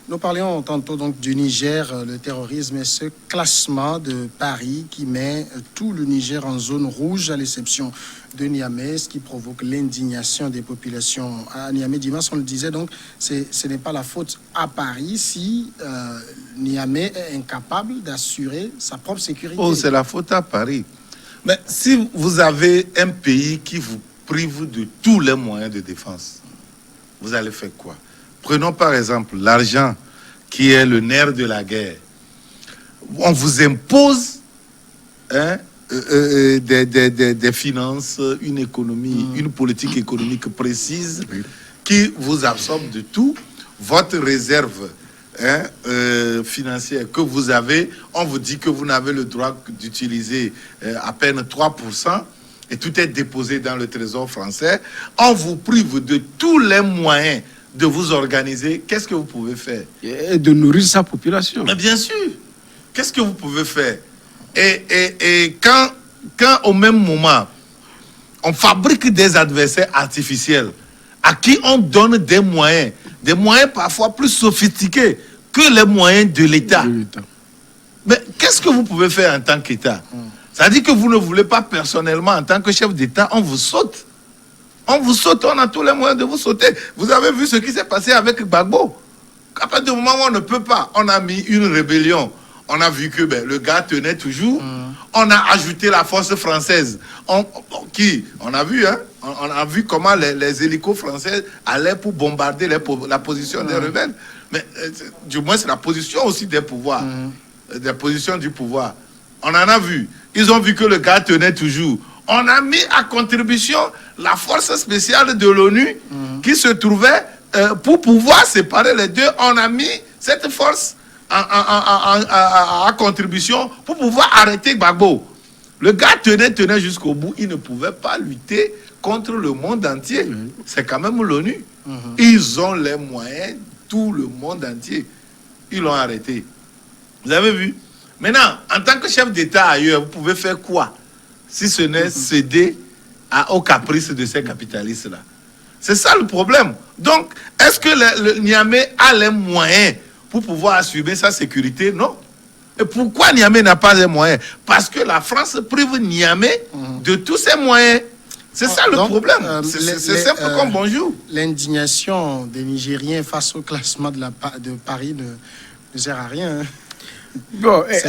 Nous parlions tantôt donc du Niger, le terrorisme et ce classement de Paris qui met tout le Niger en zone rouge à l'exception de Niamey, ce qui provoque l'indignation des populations à Niamey. Dimanche, on le disait donc, ce n'est pas la faute à Paris si Niamey est incapable d'assurer sa propre sécurité. Oh, c'est la faute à Paris. Mais si vous avez un pays qui vous prive de tous les moyens de défense, vous allez faire quoi? Prenons par exemple l'argent qui est le nerf de la guerre. On vous impose des finances, une économie, une politique économique précise qui vous absorbe de tout. Votre réserve financière que vous avez, on vous dit que vous n'avez le droit d'utiliser à peine 3%. Et tout est déposé dans le Trésor français. On vous prive de tous les moyens de vous organiser. Qu'est-ce que vous pouvez faire? Et de nourrir sa population. Mais bien sûr. Qu'est-ce que vous pouvez faire? Et quand au même moment, on fabrique des adversaires artificiels à qui on donne des moyens parfois plus sophistiqués que les moyens de l'État. Mais qu'est-ce que vous pouvez faire en tant qu'État? Ça dit que vous ne voulez pas personnellement, en tant que chef d'État, on vous saute. On vous saute, on a tous les moyens de vous sauter. Vous avez vu ce qui s'est passé avec Gbagbo. À partir du moment où on ne peut pas, on a mis une rébellion. On a vu que le gars tenait toujours. On a ajouté la force française. On a vu, hein? On a vu comment les hélicos français allaient pour bombarder la position des rebelles. Mais du moins, c'est la position aussi des pouvoirs. Des positions du pouvoir. On en a vu. Ils ont vu que le gars tenait toujours. On a mis à contribution la force spéciale de l'ONU qui se trouvait pour pouvoir séparer les deux. On a mis cette force à contribution pour pouvoir arrêter Gbagbo. Le gars tenait jusqu'au bout. Il ne pouvait pas lutter contre le monde entier. C'est quand même l'ONU. Ils ont les moyens, tout le monde entier. Ils l'ont arrêté. Vous avez vu? Maintenant, en tant que chef d'État ailleurs, vous pouvez faire quoi si ce n'est céder aux caprices de ces capitalistes-là? C'est ça le problème. Donc, est-ce que le Niamey a les moyens pour pouvoir assumer sa sécurité? Non. Et pourquoi Niamey n'a pas les moyens? Parce que la France prive Niamey de tous ses moyens. C'est ça le problème. C'est simple comme bonjour. L'indignation des Nigériens face au classement de Paris ne sert à rien. Bon, c'est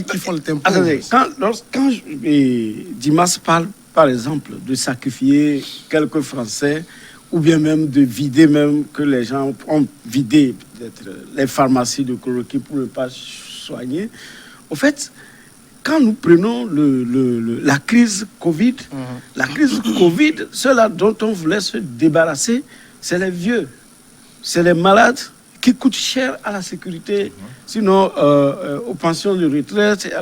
qui font le tempo. Attendez, quand Dimas parle, par exemple, de sacrifier quelques Français, ou bien même de vider, même que les gens ont vidé peut-être les pharmacies de chloroquine pour ne pas soigner. Au fait, quand nous prenons la crise Covid, ceux-là dont on voulait se débarrasser, c'est les vieux, c'est les malades qui coûtent cher à la sécurité, sinon aux pensions de retraite,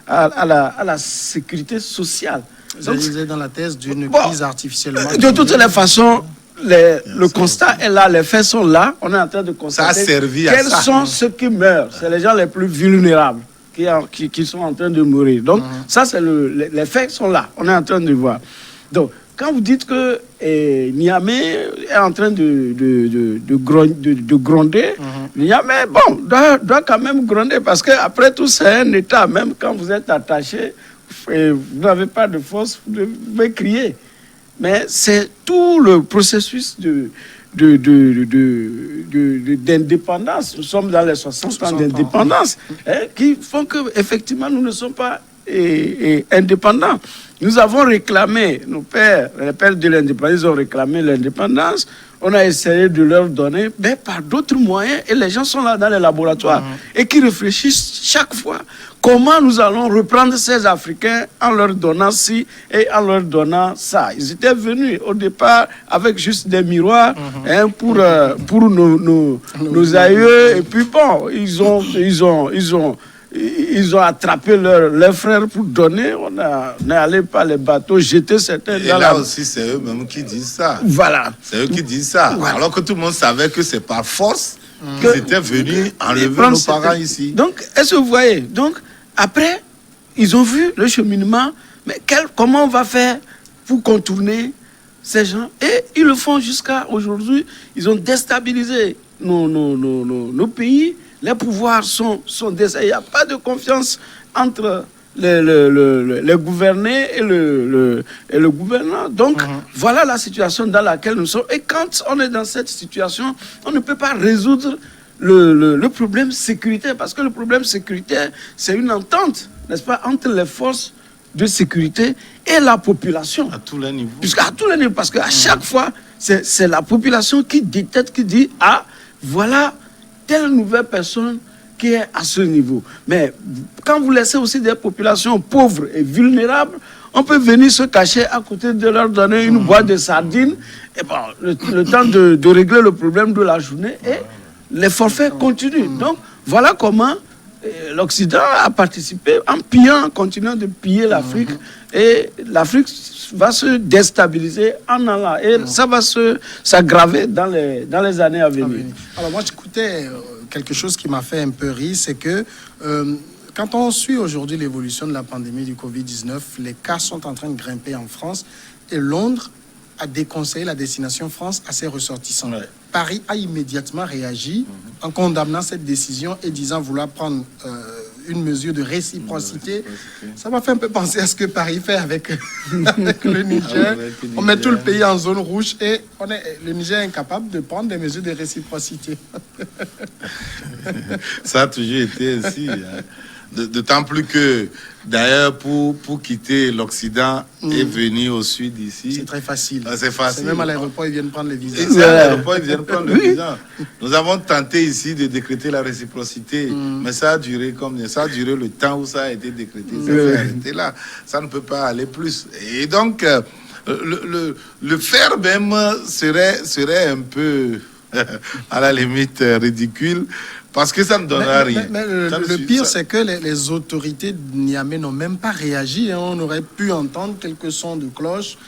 à la sécurité sociale. Donc, vous êtes dans la thèse d'une crise artificiellement... De toutes les façons, le constat est là, les faits sont là. On est en train de constater quels sont ceux qui meurent. C'est les gens les plus vulnérables qui sont en train de mourir. Donc, ça, c'est les faits sont là. On est en train de voir. Donc, quand vous dites que Niamey est en train de gronder, Niamey, bon, doit quand même gronder parce qu'après tout, c'est un État. Même quand vous êtes attaché, vous n'avez pas de force, vous devez crier. Mais c'est tout le processus d'indépendance. Nous sommes dans les 60 ans d'indépendance qui font qu'effectivement, nous ne sommes pas indépendants. Nous avons réclamé, les pères de l'indépendance ont réclamé l'indépendance. On a essayé de leur donner, mais par d'autres moyens. Et les gens sont là dans les laboratoires et qui réfléchissent chaque fois comment nous allons reprendre ces Africains en leur donnant ci et en leur donnant ça. Ils étaient venus au départ avec juste des miroirs pour nos aïeux. Et puis bon, ils ont attrapé leurs frères pour donner. On est allé par les bateaux, jeter certains dans là aussi, c'est eux-mêmes qui disent ça. Voilà. C'est eux qui disent ça. Voilà. Alors que tout le monde savait que c'est par force qu'ils étaient venus enlever nos parents ici. Donc, est-ce que vous voyez? Donc, après, ils ont vu le cheminement. Mais comment on va faire pour contourner ces gens? Et ils le font jusqu'à aujourd'hui. Ils ont déstabilisé nos pays, les pouvoirs sont il n'y a pas de confiance entre les gouvernés et le gouvernant. Donc, voilà la situation dans laquelle nous sommes. Et quand on est dans cette situation, on ne peut pas résoudre le problème sécuritaire, parce que le problème sécuritaire, c'est une entente, n'est-ce pas, entre les forces de sécurité et la population. À tous les niveaux. À tous les niveaux, parce qu'à chaque fois, c'est la population qui détecte, qui dit, ah, voilà telle nouvelle personne qui est à ce niveau. Mais quand vous laissez aussi des populations pauvres et vulnérables, on peut venir se cacher à côté de leur donner une boîte de sardines, et bon, le temps de régler le problème de la journée, et les forfaits continuent. Donc, voilà comment l'Occident a participé en pillant, en continuant de piller l'Afrique, et l'Afrique va se déstabiliser en allant, et ça va s'aggraver dans les années à venir. Alors moi, j'écoutais quelque chose qui m'a fait un peu rire, c'est que quand on suit aujourd'hui l'évolution de la pandémie du Covid-19, les cas sont en train de grimper en France, et Londres a déconseillé la destination France à ses ressortissants. Ouais. Paris a immédiatement réagi en condamnant cette décision et disant vouloir prendre une mesure de réciprocité. Ça m'a fait un peu penser à ce que Paris fait avec le Niger. On met tout le pays en zone rouge et le Niger est incapable de prendre des mesures de réciprocité. Ça a toujours été ainsi. Hein. D'autant plus que, d'ailleurs, pour quitter l'Occident et venir au sud ici... C'est très facile. C'est facile. C'est même à l'aéroport, ils viennent prendre les visas. C'est à l'aéroport, ils viennent prendre le visa. Nous avons tenté ici de décréter la réciprocité, mais ça a duré le temps où ça a été décrété. Ça s'est arrêté là. Ça ne peut pas aller plus. Et donc, le faire même serait un peu, à la limite, ridicule. Parce que ça ne donnera rien. Mais le pire, c'est que les autorités de Niamey n'ont même pas réagi. Hein. On aurait pu entendre quelques sons de cloche,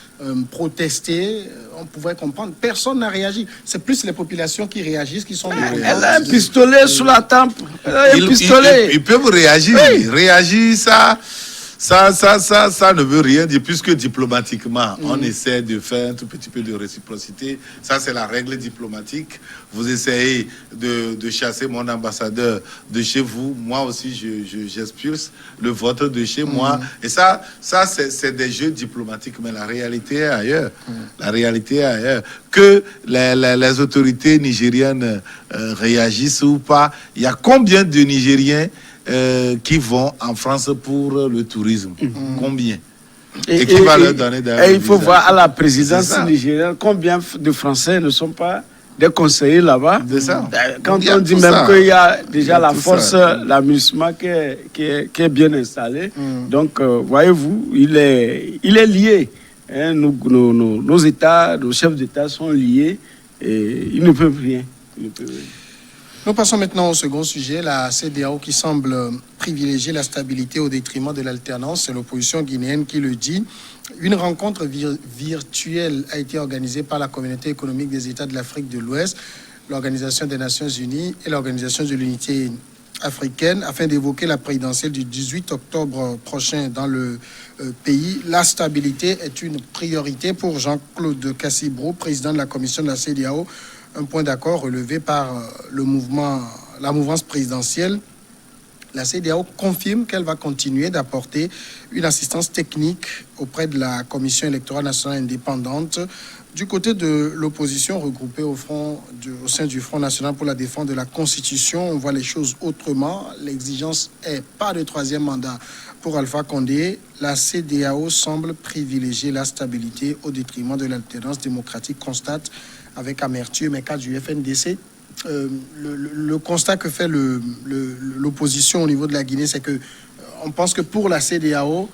protester, on pouvait comprendre. Personne n'a réagi. C'est plus les populations qui réagissent, qui sont... Elle a un pistolet sous la tempe. Ils peuvent réagir. Oui. Réagir, ça ne veut rien dire, puisque diplomatiquement, on essaie de faire un tout petit peu de réciprocité. Ça, c'est la règle diplomatique. Vous essayez de chasser mon ambassadeur de chez vous. Moi aussi, j'expulse le vôtre de chez moi. Et ça c'est des jeux diplomatiques. Mais la réalité est ailleurs. La réalité est ailleurs. Que les autorités nigériennes réagissent ou pas, il y a combien de Nigériens qui vont en France pour le tourisme. Combien? Et qui va leur donner et il faut voir à la présidence nigérienne combien de Français ne sont pas des conseillers là-bas. Quand on dit même qu'il y a déjà la force, l'amusement qui est bien installée. Donc, voyez-vous, il est lié. Hein, nos États, nos chefs d'État sont liés et ils ne peuvent rien. Nous passons maintenant au second sujet, la CEDEAO qui semble privilégier la stabilité au détriment de l'alternance. C'est l'opposition guinéenne qui le dit. Une rencontre virtuelle a été organisée par la Communauté économique des États de l'Afrique de l'Ouest, l'Organisation des Nations Unies et l'Organisation de l'Unité africaine afin d'évoquer la présidentielle du 18 octobre prochain dans le pays. La stabilité est une priorité pour Jean-Claude Cassibrou, président de la commission de la CEDEAO. Un point d'accord relevé par la mouvance présidentielle. La CEDEAO confirme qu'elle va continuer d'apporter une assistance technique auprès de la Commission électorale nationale indépendante. Du côté de l'opposition regroupée au sein du Front national pour la défense de la Constitution, on voit les choses autrement. L'exigence est pas de troisième mandat pour Alpha Condé. La CEDEAO semble privilégier la stabilité au détriment de l'alternance démocratique, constate avec amertume un cas du FNDC. Le constat que fait l'opposition au niveau de la Guinée, c'est que on pense que pour la CEDEAO,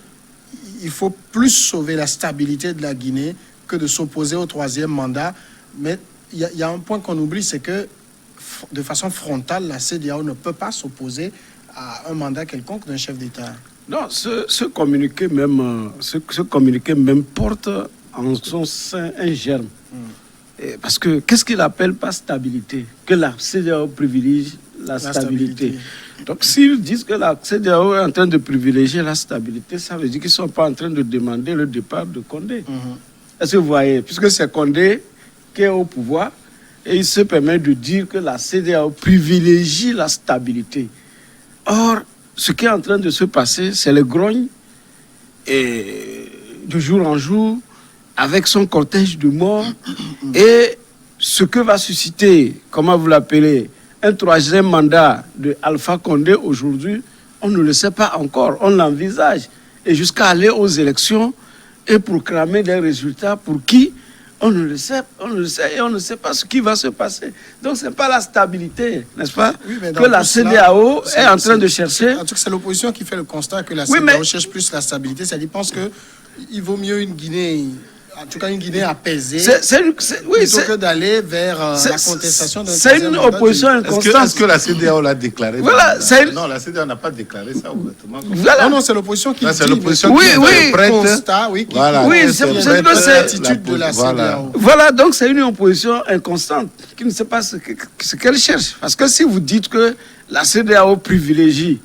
il faut plus sauver la stabilité de la Guinée que de s'opposer au troisième mandat. Mais il y a un point qu'on oublie, c'est que de façon frontale, la CEDEAO ne peut pas s'opposer à un mandat quelconque d'un chef d'État. Non, ce communiqué même porte en son sein un germe. Parce que qu'est-ce qu'il appelle pas stabilité? Que la CEDEAO privilégie la stabilité. Donc s'ils disent que la CEDEAO est en train de privilégier la stabilité, ça veut dire qu'ils ne sont pas en train de demander le départ de Condé. Est-ce que vous voyez? Puisque c'est Condé qui est au pouvoir, et il se permet de dire que la CEDEAO privilégie la stabilité. Or, ce qui est en train de se passer, c'est le grogne, et de jour en jour, avec son cortège de morts, et ce que va susciter, comment vous l'appelez, un troisième mandat de Alpha Condé aujourd'hui, on ne le sait pas encore, on l'envisage. Et jusqu'à aller aux élections et proclamer des résultats pour qui on ne le sait, et on ne sait pas ce qui va se passer. Donc ce n'est pas la stabilité, n'est-ce pas, Oui, mais que la CEDEAO est en train de chercher. En tout cas, c'est l'opposition qui fait le constat que la Oui, CEDEAO mais- cherche plus la stabilité. C'est-à-dire, pense qu'il vaut mieux une Guinée, en tout cas une Guinée apaisée, Oui, plutôt que d'aller vers la contestation d'un c'est troisième une mandat opposition du- inconstante. Est-ce que la CEDEAO l'a déclaré? Voilà, c'est- Non, la CEDEAO n'a pas déclaré ça ouvertement. Voilà. Non, c'est l'opposition qui Là, le c'est dit, l'opposition Oui, qui oui. interprète. constat, oui, qui Voilà. Oui, qui c'est interprète que c'est l'attitude de la voilà. CEDEAO. Voilà, donc c'est une opposition inconstante qui ne sait pas ce qu'elle cherche. Parce que si vous dites que la CEDEAO privilégie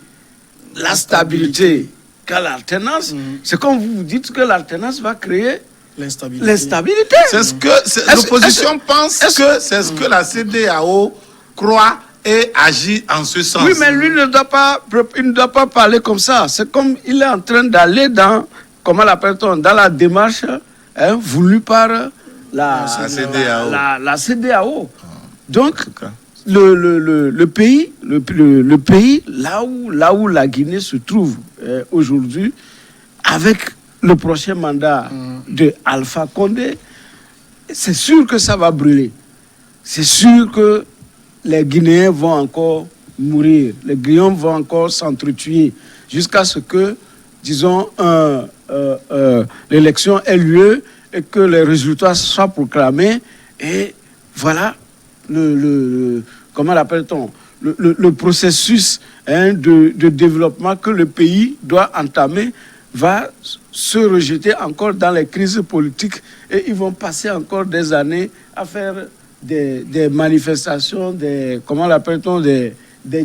la stabilité qu'à l'alternance, c'est comme vous dites que l'alternance va créer L'instabilité. l'instabilité. C'est ce que Est-ce- l'opposition pense est-ce- que c'est ce que la CEDEAO croit et agit en ce sens. Oui, mais lui il ne doit pas parler comme ça. C'est comme il est en train d'aller dans, comment l'appelle-t-on, dans la démarche voulue par la CEDEAO. la CEDEAO. Donc, tout cas. le pays, là où la Guinée se trouve aujourd'hui, avec le prochain mandat de Alpha Condé, c'est sûr que ça va brûler. C'est sûr que les Guinéens vont encore mourir. Les Guinéens vont encore s'entretuer jusqu'à ce que, disons, l'élection ait lieu et que les résultats soient proclamés. Et voilà comment l'appelle-t-on, le processus de développement que le pays doit entamer va se rejeter encore dans les crises politiques et ils vont passer encore des années à faire des manifestations, comment l'appelle-t-on, des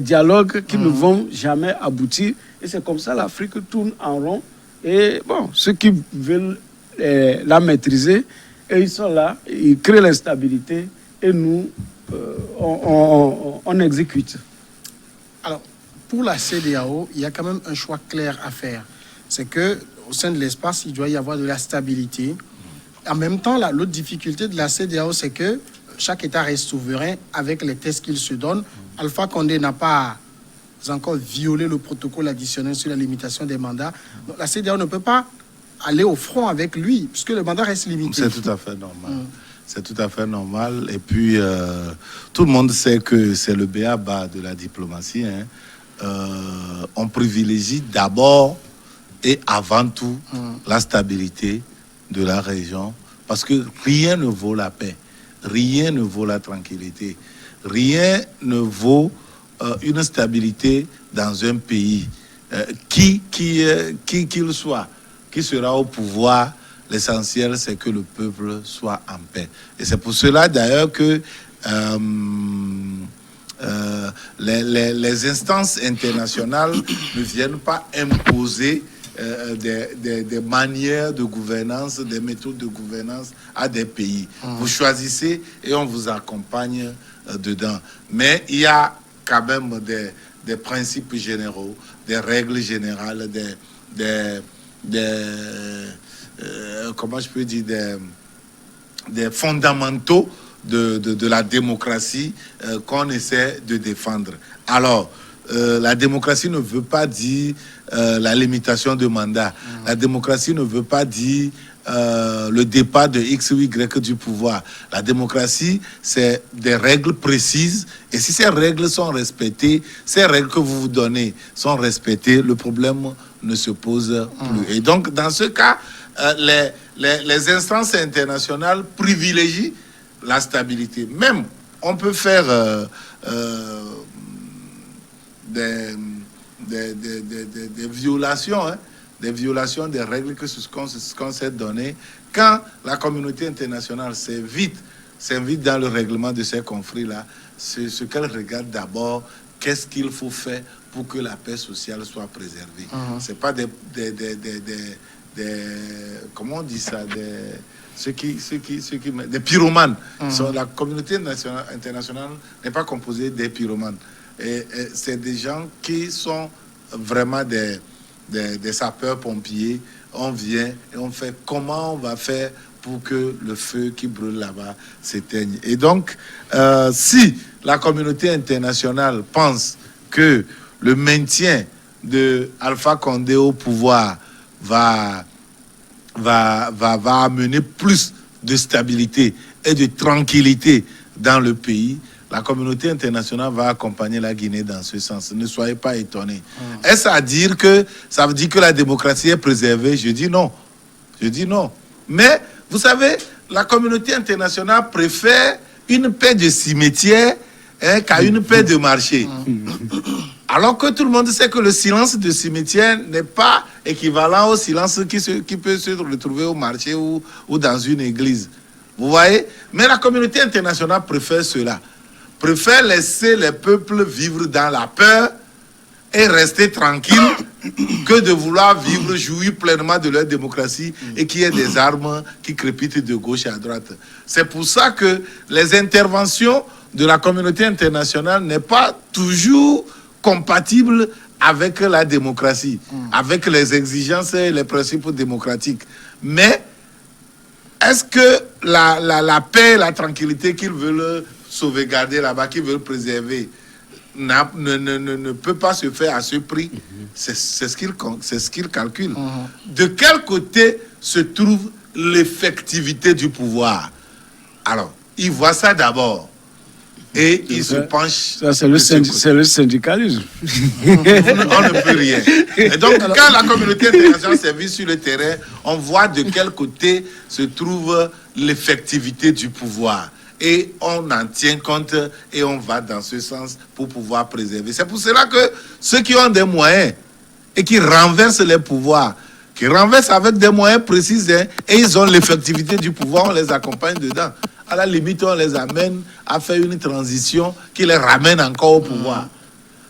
dialogues qui ne vont jamais aboutir. Et c'est comme ça l'Afrique tourne en rond. Et bon, ceux qui veulent la maîtriser, et ils sont là, ils créent l'instabilité et nous, on exécute. Alors, pour la CEDEAO, il y a quand même un choix clair à faire. C'est que au sein de l'espace, il doit y avoir de la stabilité. En même temps, l'autre difficulté de la CEDEAO, c'est que chaque État reste souverain avec les tests qu'il se donne. Alpha Condé n'a pas encore violé le protocole additionnel sur la limitation des mandats. Donc, la CEDEAO ne peut pas aller au front avec lui, puisque le mandat reste limité. C'est tout à fait normal. C'est tout à fait normal. Et puis, tout le monde sait que c'est le b.a.-ba de la diplomatie. On privilégie d'abord et avant tout la stabilité de la région, parce que rien ne vaut la paix, rien ne vaut la tranquillité, rien ne vaut une stabilité dans un pays, qui qu'il soit, qui sera au pouvoir. L'essentiel, c'est que le peuple soit en paix. Et c'est pour cela, d'ailleurs, que les instances internationales ne viennent pas imposer des manières de gouvernance, des méthodes de gouvernance à des pays. Vous choisissez et on vous accompagne dedans. Mais il y a quand même des principes généraux, des règles générales, comment je peux dire, des fondamentaux de la démocratie qu'on essaie de défendre. Alors, la démocratie ne veut pas dire la limitation de mandat. La démocratie ne veut pas dire le départ de X ou Y du pouvoir. La démocratie, c'est des règles précises. Et si ces règles sont respectées, ces règles que vous vous donnez sont respectées, le problème ne se pose plus. Et donc, dans ce cas, les instances internationales privilégient la stabilité. Même, on peut faire des violations, des violations des règles qu'on s'est données quand la communauté internationale s'invite dans le règlement de ces conflits-là. C'est ce qu'elle regarde d'abord, qu'est-ce qu'il faut faire pour que la paix sociale soit préservée. C'est pas comment on dit ça, des pyromanes. La communauté internationale n'est pas composée des pyromanes. Et c'est des gens qui sont vraiment des sapeurs-pompiers. On vient et on fait comment on va faire pour que le feu qui brûle là-bas s'éteigne. Et donc, si la communauté internationale pense que le maintien de Alpha Condé au pouvoir va amener plus de stabilité et de tranquillité dans le pays, la communauté internationale va accompagner la Guinée dans ce sens. Ne soyez pas étonnés. Est-ce à dire que ça veut dire que la démocratie est préservée? Je dis non. Mais, vous savez, la communauté internationale préfère une paix de cimetière qu'à une paix de marché. Alors que tout le monde sait que le silence de cimetière n'est pas équivalent au silence qui peut se retrouver au marché ou dans une église. Vous voyez? Mais la communauté internationale préfère cela. Préfère laisser les peuples vivre dans la peur et rester tranquille que de vouloir vivre, jouir pleinement de leur démocratie et qu'il y ait des armes qui crépitent de gauche à droite. C'est pour ça que les interventions de la communauté internationale n'est pas toujours compatible avec la démocratie, avec les exigences et les principes démocratiques. Mais est-ce que la paix, la tranquillité qu'ils veulent sauvegarder là-bas, qu'ils veulent préserver, ne peut pas se faire à ce prix? C'est ce qu'ils calculent. De quel côté se trouve l'effectivité du pouvoir? Alors, ils voient ça d'abord. Et il se penche. Ça, c'est le syndicalisme. On ne peut rien. Et donc, quand la communauté internationale s'est vue sur le terrain, on voit de quel côté se trouve l'effectivité du pouvoir. Et on en tient compte et on va dans ce sens pour pouvoir préserver. C'est pour cela que ceux qui ont des moyens et qui renversent les pouvoirs, qui renversent avec des moyens précis, et ils ont l'effectivité du pouvoir, on les accompagne dedans. À la limite, on les amène à faire une transition qui les ramène encore au pouvoir.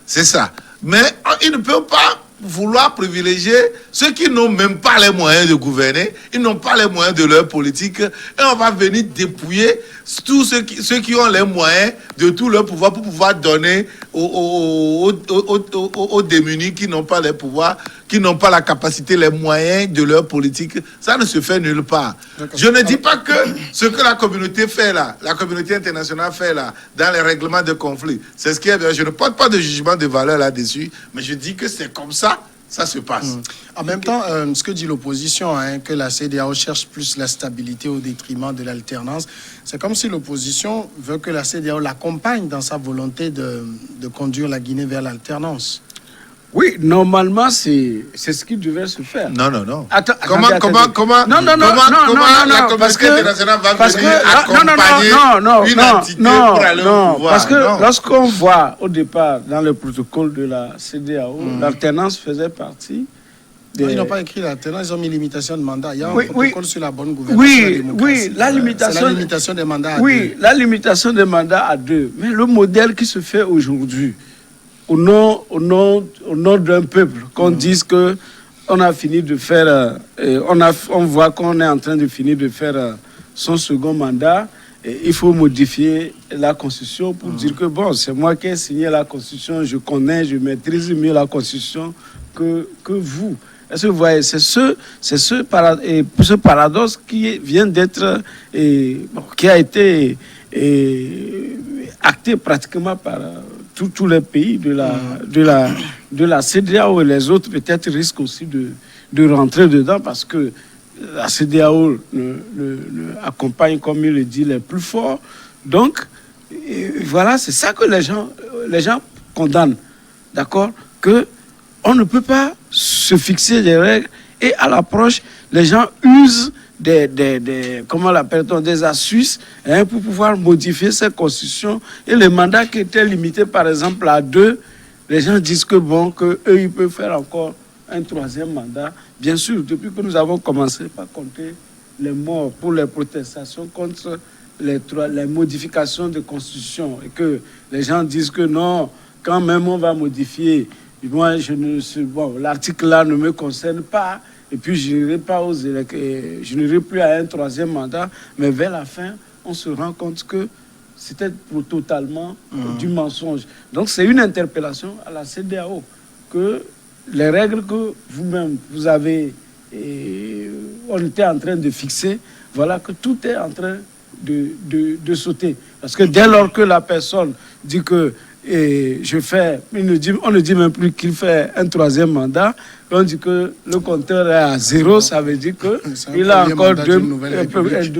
C'est ça. Mais ils ne peuvent pas vouloir privilégier ceux qui n'ont même pas les moyens de gouverner, ils n'ont pas les moyens de leur politique, et on va venir dépouiller tous ceux qui ont les moyens de tout leur pouvoir pour pouvoir donner aux démunis qui n'ont pas les pouvoirs, qui n'ont pas la capacité, les moyens de leur politique. Ça ne se fait nulle part. Je ne dis pas que ce que la communauté fait là, la communauté internationale fait là, dans les règlements de conflits, c'est ce qui est bien. Je ne porte pas de jugement de valeur là-dessus, mais je dis que c'est comme ça se passe. En même temps, ce que dit l'opposition, que la CEDEAO cherche plus la stabilité au détriment de l'alternance, c'est comme si l'opposition veut que la CEDEAO l'accompagne dans sa volonté de conduire la Guinée vers l'alternance. Oui, normalement, c'est ce qui devait se faire. Non. Attends, comment la communauté internationale va venir accompagner une entité pour aller au pouvoir? Parce que lorsqu'on voit au départ dans le protocole de la CEDEAO, l'alternance faisait partie. Non, ils n'ont pas écrit l'alternance, ils ont mis limitation de mandat. Il y a un protocole sur la bonne gouvernance. La limitation des mandats à 2. La limitation des mandats à 2. Mais le modèle qui se fait aujourd'hui, au nom d'un peuple, qu'on dise que on a fini de faire, on voit qu'on est en train de finir de faire son second mandat, et il faut modifier la Constitution pour dire que bon, c'est moi qui ai signé la Constitution, je maîtrise mieux la Constitution que vous. Est-ce que vous voyez, c'est ce paradoxe qui vient d'être, qui a été acté pratiquement par tous les pays de la CEDEAO, et les autres peut-être risquent aussi de rentrer dedans, parce que la CEDEAO accompagne, comme il le dit, les plus forts. Donc, voilà, c'est ça que les gens condamnent, d'accord, que on ne peut pas se fixer des règles, et à l'approche, les gens usent comment l'appelle-t-on, des astuces pour pouvoir modifier cette constitution. Et les mandats qui étaient limités, par exemple, à 2, les gens disent que bon, que eux ils peuvent faire encore un 3e mandat. Bien sûr, depuis que nous avons commencé par compter les morts pour les protestations contre les modifications de constitution, et que les gens disent que non, quand même on va modifier, moi l'article là ne me concerne pas, et puis je n'irai plus à un troisième mandat, mais vers la fin, on se rend compte que c'était totalement du mensonge. Donc c'est une interpellation à la CEDEAO que les règles que vous-même vous avez, on était en train de fixer, voilà que tout est en train de sauter. Parce que dès lors que la personne dit que on ne dit même plus qu'il fait un troisième mandat, on dit que le compteur est à 0, ça veut dire qu'il a encore deux.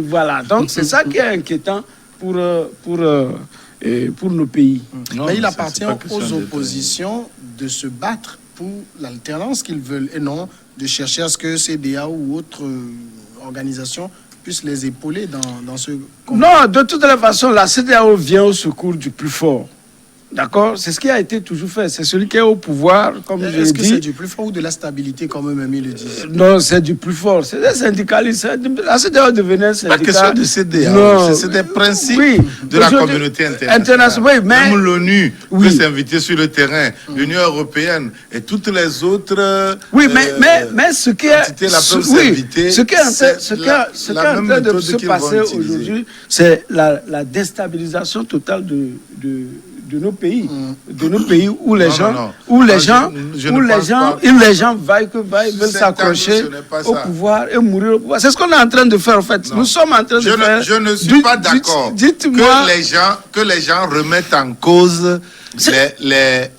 Voilà. Donc c'est ça qui est inquiétant pour nos pays. Non, mais il appartient aux oppositions de se battre pour l'alternance qu'ils veulent et non de chercher à ce que CEDEAO ou autres organisations puissent les épauler dans ce combat. Non, de toute façon, la CEDEAO vient au secours du plus fort. D'accord? C'est ce qui a été toujours fait. C'est celui qui est au pouvoir, comme je l'ai dit. Est-ce que c'est du plus fort ou de la stabilité, comme eux-mêmes ils le disent? Non, c'est du plus fort. C'est des syndicalistes. La CEDEAO devenait un syndicat. Pas question de CEDEAO. C'est des principes de la communauté internationale. Oui, mais... Même l'ONU peut s'inviter sur le terrain. L'Union européenne et toutes les autres... Oui, mais ce qui est... Ce qui est en train de se passer aujourd'hui, c'est la déstabilisation totale de nos pays, où les gens veulent s'accrocher au pouvoir et mourir au pouvoir. C'est ce qu'on est en train de faire en fait. Nous sommes en train de faire. Je ne suis pas d'accord que les gens remettent en cause les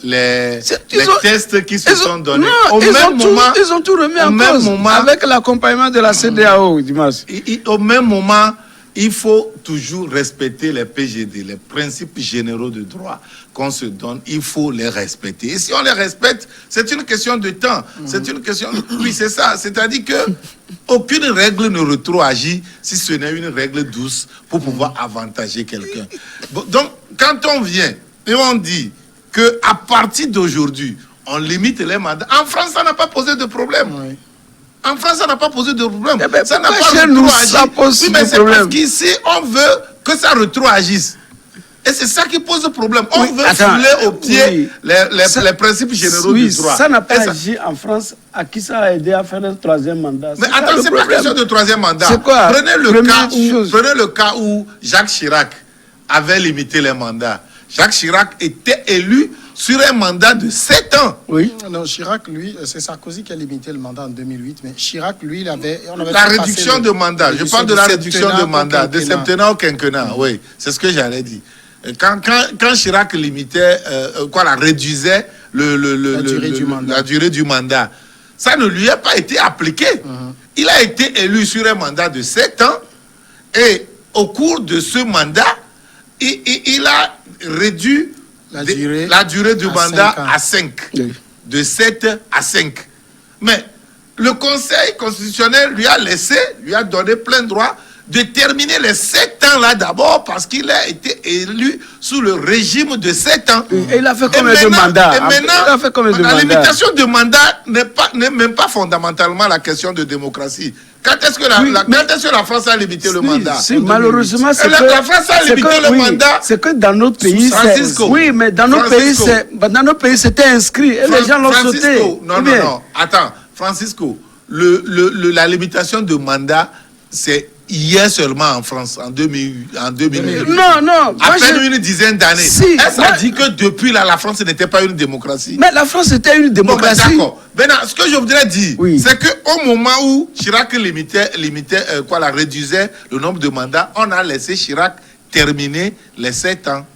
tests qui se sont donnés. Non, ils ont tout remis en cause avec l'accompagnement de la CEDEAO, Dimas. Au même moment, il faut toujours respecter les PGD, les principes généraux de droit qu'on se donne. Il faut les respecter. Et si on les respecte, c'est une question de temps. C'est une question de... Oui, c'est ça. C'est-à-dire que aucune règle ne rétroagit si ce n'est une règle douce pour pouvoir avantager quelqu'un. Bon, donc, quand on vient et on dit qu'à partir d'aujourd'hui, on limite les mandats, en France, ça n'a pas posé de problème. Oui. En France, ça n'a pas posé de problème. Ça n'a pas rétroagi. Oui, mais c'est parce qu'ici, on veut que ça rétroagisse. Et c'est ça qui pose le problème. On veut fouler au pied les principes généraux du droit. Ça n'a pas agi en France. À qui ça a aidé à faire un troisième mandat? Mais attends, c'est pas question de troisième mandat. C'est quoi? Prenez le cas où Jacques Chirac avait limité les mandats. Jacques Chirac était élu sur un mandat de 7 ans. Oui. Non, Chirac, lui, c'est Sarkozy qui a limité le mandat en 2008, mais Chirac, lui, il avait... La réduction de mandat. Je parle de la réduction de mandat, de septennat au quinquennat. Oui, c'est ce que j'allais dire. Quand Chirac limitait, réduisait la durée du mandat, ça ne lui a pas été appliqué. Il a été élu sur un mandat de 7 ans et au cours de ce mandat, il a réduit la durée du mandat à 5. Oui. De 7 à 5. Mais le Conseil constitutionnel lui a donné plein droit de terminer les 7 ans là d'abord parce qu'il a été élu sous le régime de 7 ans. Et il a fait combien de mandats? La limitation de mandat n'est même pas fondamentalement la question de démocratie. Quand est-ce que la France a limité le mandat? Malheureusement, c'est que la France a limité le mandat. C'est que dans notre pays, oui, mais dans nos pays, c'était inscrit et les gens l'ont sauté. Non. Attends, Francisco, la limitation de mandat, c'est hier seulement en France, en 2008. Non. À peine une dizaine d'années. Ça dit que depuis là, la France n'était pas une démocratie. Mais la France était une démocratie. Bon, d'accord. Maintenant, ce que je voudrais dire, c'est qu'au moment où Chirac réduisait le nombre de mandats, on a laissé Chirac terminer les 7 ans.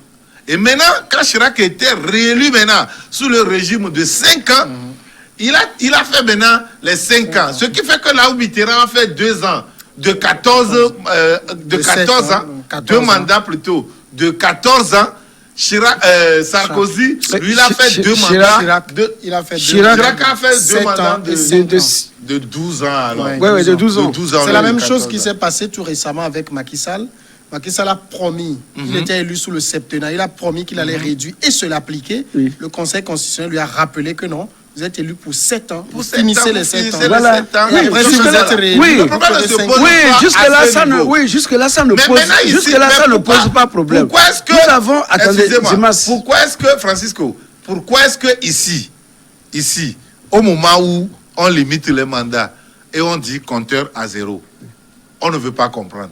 Et maintenant, quand Chirac était réélu maintenant sous le régime de 5 ans, il a fait maintenant les 5 ans. Ce qui fait que là où Mitterrand a fait 2 ans, de 14 ans, 2 mandats plutôt, de 14 ans, Sarkozy, lui, il a fait 2 mandats. Chirac a fait 2 mandats de 12 ans. Oui, de 12 ans. C'est la même chose qui s'est passée tout récemment avec Macky Sall. Macky Sall a promis, il était élu sous le septennat, il a promis qu'il allait réduire et se l'appliquer. Le Conseil constitutionnel lui a rappelé que non. Vous êtes élu pour 7 ans. Vous finissez les 7 ans. Voilà. Jusque-là, ça ne pose pas problème. Pourquoi est-ce que... Nous avons... Attendez, pourquoi est-ce que, Francisco, pourquoi est-ce que ici, au moment où on limite les mandats, et on dit compteur à 0. On ne veut pas comprendre.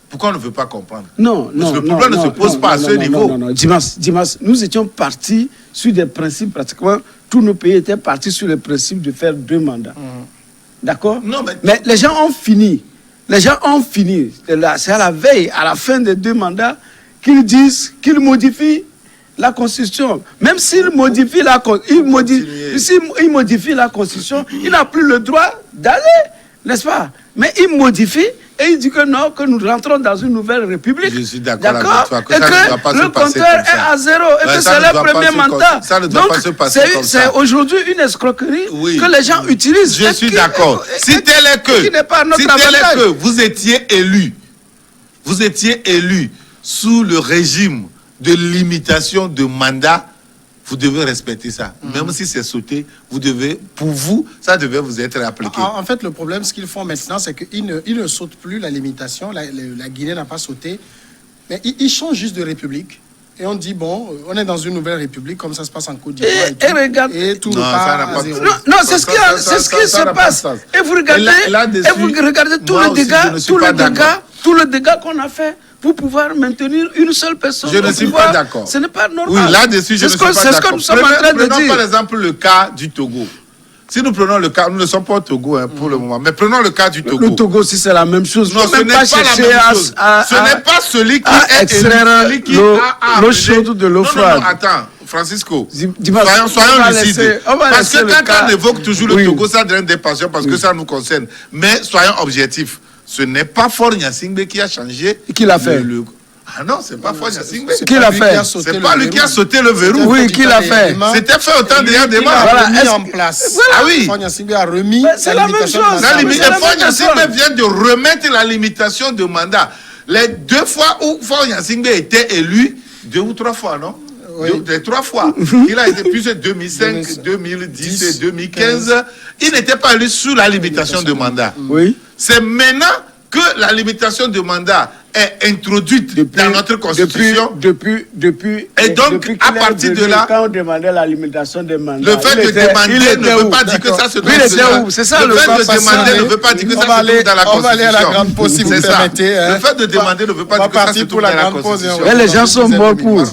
Pourquoi on ne veut pas comprendre? Non, Parce non. que le problème ne se pose pas à ce niveau. Non. Dimas, nous étions partis sur des principes, pratiquement, tous nos pays étaient partis sur le principe de faire 2 mandats. D'accord? Non, mais les gens ont fini. C'est à la veille, à la fin des 2 mandats, qu'ils disent qu'ils modifient la Constitution. Même s'ils modifient la Constitution, il n'a plus le droit d'aller, n'est-ce pas? Mais il modifie et il dit que non, que nous rentrons dans une nouvelle république. Je suis d'accord avec toi, que et ça ne doit pas que se le passer compteur comme ça. est à 0 et que Ça c'est ne le doit pas premier se mandat. ça ne doit Donc, pas se passer comme ça. c'est aujourd'hui une escroquerie que les gens utilisent. Je suis d'accord. Si tel est que vous étiez élu sous le régime de limitation de mandat, vous devez respecter ça. Même si c'est sauté, vous devez, pour vous, ça devait vous être appliqué. En fait, le problème, ce qu'ils font maintenant, c'est qu'ils ne sautent plus la limitation. La Guinée n'a pas sauté. Mais ils changent juste de république. Et on dit, bon, on est dans une nouvelle république, comme ça se passe en Côte d'Ivoire. Et tout repart à 0. Non, c'est ce qui se passe. Et vous regardez, tout le dégât qu'on a fait pour pouvoir maintenir une seule personne. Je ne suis pas d'accord. Ce n'est pas normal. Oui, là-dessus, je ne suis pas d'accord. C'est ce que nous sommes en train de dire. Prenons par exemple le cas du Togo. Si nous prenons le cas, nous ne sommes pas au Togo pour le moment, mais prenons le cas du Togo. Le Togo, si c'est la même chose, non, ce n'est pas la même chose. Ce n'est pas celui qui extraire l'eau chaude de l'eau froide. Non, attends, Francisco, soyons lucides. Parce que quand on évoque toujours le Togo, ça donne des passions parce que ça nous concerne. Mais soyons objectifs. Ce n'est pas Faure Gnassingbé qui a changé. Qui l'a fait? Ah non, c'est pas Faure Gnassingbé. Qui l'a fait? C'est pas lui qui a sauté le verrou. Oui, qui l'a fait? C'était fait au temps de Yandema. Voilà, mis en place. Ah oui. Faure Gnassingbé a remis c'est la même chose. Faure Gnassingbé vient de remettre la limitation de mandat. Les 2 fois où Faure Gnassingbé était élu, 2 ou 3 fois, non? Oui. 3 fois. Il a été plus de 2005, 2010 et 2015. Il n'était pas élu sous la limitation de mandat. Oui. C'est maintenant que la limitation de mandat est introduite dans notre constitution. Et donc, à partir de là, quand on demandait la limitation des mandats, le fait de demander ne veut pas dire que ça se trouve. C'est ça le fait de demander ne veut pas dire que ça se trouve dans la constitution. On va aller à la grande pause si vous permettez. Le fait de demander ne veut pas dire que ça se trouve dans la constitution. Et les gens sont morts pour.